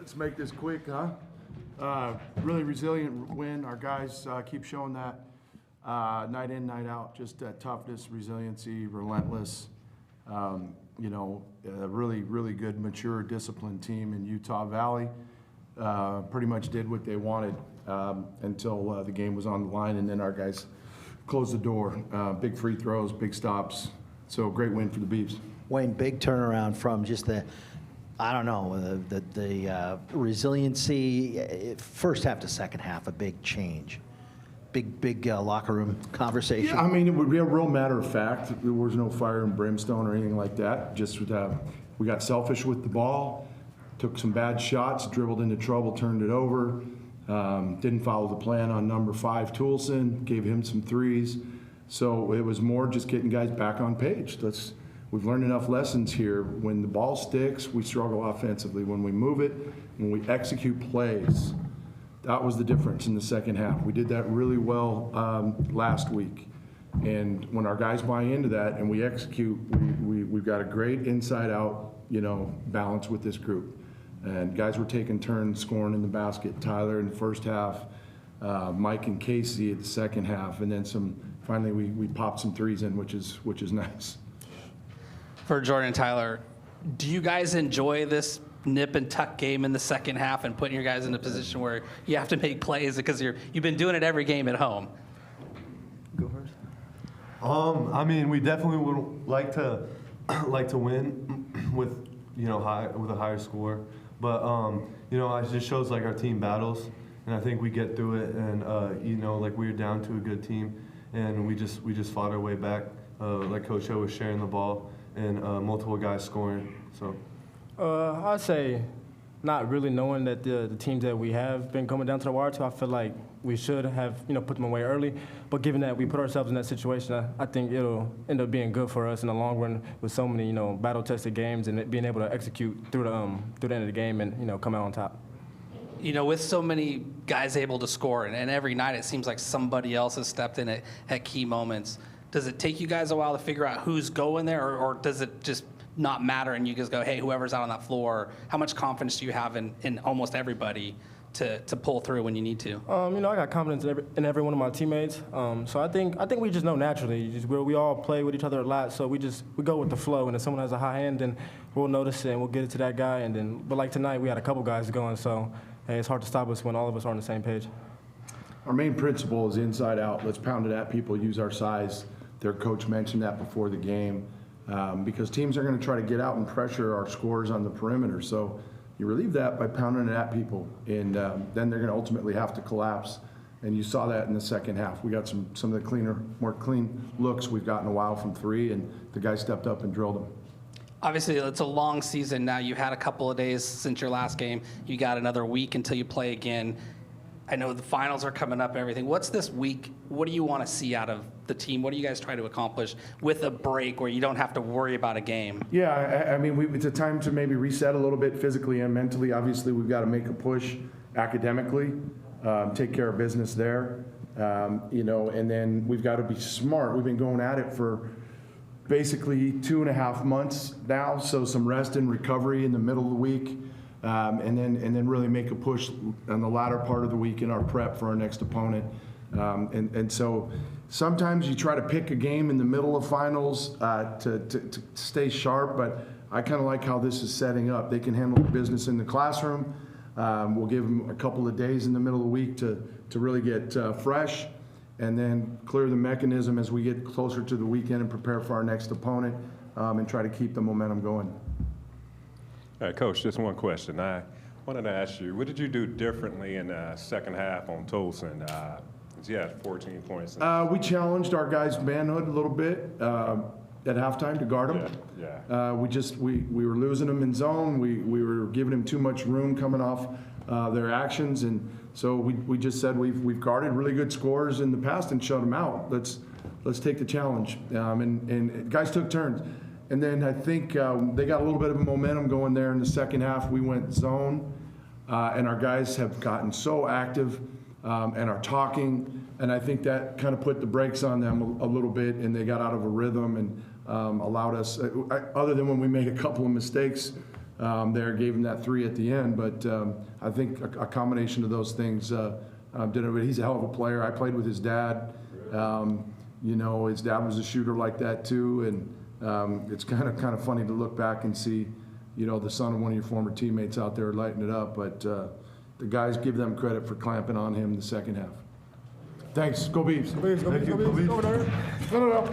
Let's make this quick, huh? Really resilient win. Our guys keep showing that night in, night out, just that toughness, resiliency, relentless. A really, really good, mature, disciplined team in Utah Valley. Pretty much did what they wanted until the game was on the line, and then our guys closed the door. Big free throws, big stops. So great win for the Beavs. Wayne, big turnaround from just the resiliency, first half to second half, a big change. Big locker room conversation. Yeah, I mean, it would be a real matter of fact. There was no fire and brimstone or anything like that. Just we got selfish with the ball, took some bad shots, dribbled into trouble, turned it over. Didn't follow the plan on number 5, Toulson, gave him some threes. So it was more just getting guys back on page. We've learned enough lessons here. When the ball sticks, we struggle offensively. When we move it, when we execute plays, that was the difference in the second half. We did that really well last week. And when our guys buy into that and we execute, we've got a great inside-out, balance with this group. And guys were taking turns scoring in the basket. Tyler in the first half, Mike and Casey at the second half, and then finally we popped some threes in, which is nice. For Jordan and Tyler, do you guys enjoy this nip and tuck game in the second half and putting your guys in a position where you have to make plays because you've been doing it every game at home? Go first. I mean, we definitely would like to win with a higher score, but it just shows like our team battles, and I think we get through it, and like we're down to a good team, and we just fought our way back. Like Coach O was sharing the ball and multiple guys scoring. So I'd say not really knowing that the teams that we have been coming down to the wire to, I feel like we should have put them away early. But given that we put ourselves in that situation, I think it'll end up being good for us in the long run with so many battle-tested games and being able to execute through the end of the game and come out on top. With so many guys able to score, and every night it seems like somebody else has stepped in at key moments. Does it take you guys a while to figure out who's going there, or does it just not matter and you just go, hey, whoever's out on that floor? How much confidence do you have in almost everybody to pull through when you need to? I got confidence in every one of my teammates. So I think we just know naturally. We all play with each other a lot, so we go with the flow. And if someone has a high hand, then we'll notice it and we'll get it to that guy. But like tonight, we had a couple guys going, so hey, it's hard to stop us when all of us are on the same page. Our main principle is inside out. Let's pound it at people, use our size. Their coach mentioned that before the game because teams are going to try to get out and pressure our scorers on the perimeter. So you relieve that by pounding it at people, and then they're going to ultimately have to collapse. And you saw that in the second half. We got some of the more clean looks we've gotten a while from 3, and the guy stepped up and drilled them. Obviously, it's a long season now. You've had a couple of days since your last game. You got another week until you play again. I know the finals are coming up and everything. What's this week? What do you want to see out of the team? What do you guys try to accomplish with a break where you don't have to worry about a game? Yeah, I mean, it's a time to maybe reset a little bit physically and mentally. Obviously, we've got to make a push academically, take care of business there, and then we've got to be smart. We've been going at it for basically 2.5 months now, so some rest and recovery in the middle of the week. And then really make a push on the latter part of the week in our prep for our next opponent. And so sometimes you try to pick a game in the middle of finals to stay sharp, but I kind of like how this is setting up. They can handle the business in the classroom. We'll give them a couple of days in the middle of the week to really get fresh, and then clear the mechanism as we get closer to the weekend and prepare for our next opponent, and try to keep the momentum going. Coach, just one question. I wanted to ask you, what did you do differently in the second half on Toulson? He had 14 points. We challenged our guys' manhood a little bit at halftime to guard them. Yeah. We were losing them in zone. We were giving them too much room coming off their actions, and so we just said we've guarded really good scorers in the past and shut them out. Let's take the challenge. And guys took turns. And then I think they got a little bit of momentum going there in the second half. We went zone, and our guys have gotten so active and are talking, and I think that kind of put the brakes on them a little bit, and they got out of a rhythm and allowed us, other than when we made a couple of mistakes, there, gave him that 3 at the end. But I think a combination of those things did it. But he's a hell of a player. I played with his dad. You know, his dad was a shooter like that too, and it's kind of funny to look back and see, you know, the son of one of your former teammates out there lighting it up. But the guys, give them credit for clamping on him the second half. Thanks. Go Beavs. Go Beavs, go Beavs, go Beavs. Over there. No.